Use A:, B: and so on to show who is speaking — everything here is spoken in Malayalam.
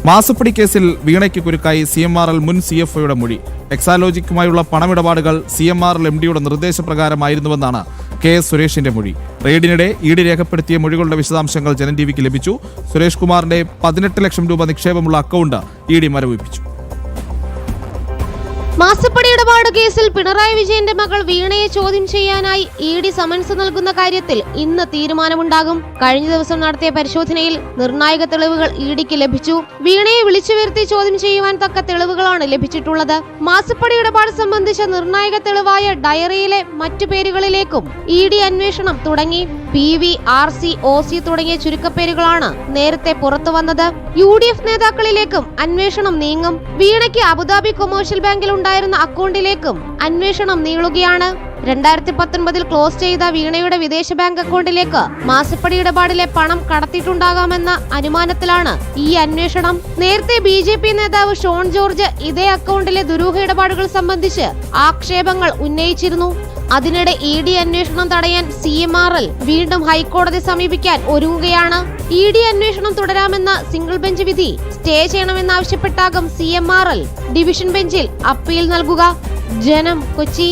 A: മാസപ്പടി കേസിൽ വീണയ്ക്ക് കുരുക്കായി CMRL മുൻ CFOയുടെ മൊഴി. എക്സാലോജിക്കുമായുള്ള പണമിടപാടുകൾ CMRL MDയുടെ നിർദ്ദേശപ്രകാരമായിരുന്നുവെന്നാണ് KS സുരേഷിന്റെ മൊഴി. റെയ്ഡിനിടെ ED രേഖപ്പെടുത്തിയ മൊഴികളുടെ വിശദാംശങ്ങൾ ജനം TVക്ക് ലഭിച്ചു. സുരേഷ് കുമാറിന്റെ 18 ലക്ഷം രൂപ നിക്ഷേപമുള്ള അക്കൗണ്ട് ED മരവിപ്പിച്ചു.
B: മാസപ്പടി ഇടപാട് കേസിൽ പിണറായി വിജയന്റെ മകൾ വീണയെ ചോദ്യം ചെയ്യാനായി ED സമൻസ് നൽകുന്ന കാര്യത്തിൽ ഇന്ന് തീരുമാനമുണ്ടാകും. കഴിഞ്ഞ ദിവസം നടത്തിയ പരിശോധനയിൽ നിർണായക തെളിവുകൾ EDക്ക് ലഭിച്ചു. വീണയെ വിളിച്ചു വരുത്തി ചോദ്യം ചെയ്യുവാൻ തക്ക തെളിവുകളാണ് ലഭിച്ചിട്ടുള്ളത്. മാസപ്പടി ഇടപാട് സംബന്ധിച്ച നിർണായക തെളിവായ ഡയറിയിലെ മറ്റു പേരുകളിലേക്കും ED അന്വേഷണം തുടങ്ങി. PV, RC, OC തുടങ്ങിയ ചുരുക്കപ്പേരുകളാണ് നേരത്തെ പുറത്തു വന്നത്. UDF നേതാക്കളിലേക്കും അന്വേഷണം നീങ്ങും. വീണയ്ക്ക് അബുദാബി കൊമേഴ്ഷ്യൽ ബാങ്കിൽ ഉണ്ടായിരുന്ന അക്കൗണ്ടിലേക്കും അന്വേഷണം നീളുകയാണ്. 2019 ക്ലോസ് ചെയ്ത വീണയുടെ വിദേശ ബാങ്ക് അക്കൗണ്ടിലേക്ക് മാസപ്പടി ഇടപാടിലെ പണം കടത്തിയിട്ടുണ്ടാകാമെന്ന അനുമാനത്തിലാണ് ഈ അന്വേഷണം. നേരത്തെ BJP നേതാവ് ഷോൺ ജോർജ് ഇതേ അക്കൗണ്ടിലെ ദുരൂഹ ഇടപാടുകൾ സംബന്ധിച്ച് ആക്ഷേപങ്ങൾ ഉന്നയിച്ചിരുന്നു. അതിനിടെ ED അന്വേഷണം തടയാൻ CMRL വീണ്ടും ഹൈക്കോടതി സമീപിക്കാൻ ഒരുങ്ങുകയാണ്. ED അന്വേഷണം തുടരാമെന്ന സിംഗിൾ ബെഞ്ച് വിധി സ്റ്റേ ചെയ്യണമെന്നാവശ്യപ്പെട്ടാകും CMRL ഡിവിഷൻ ബെഞ്ചിൽ അപ്പീൽ നൽകുക. ജനം, കൊച്ചി.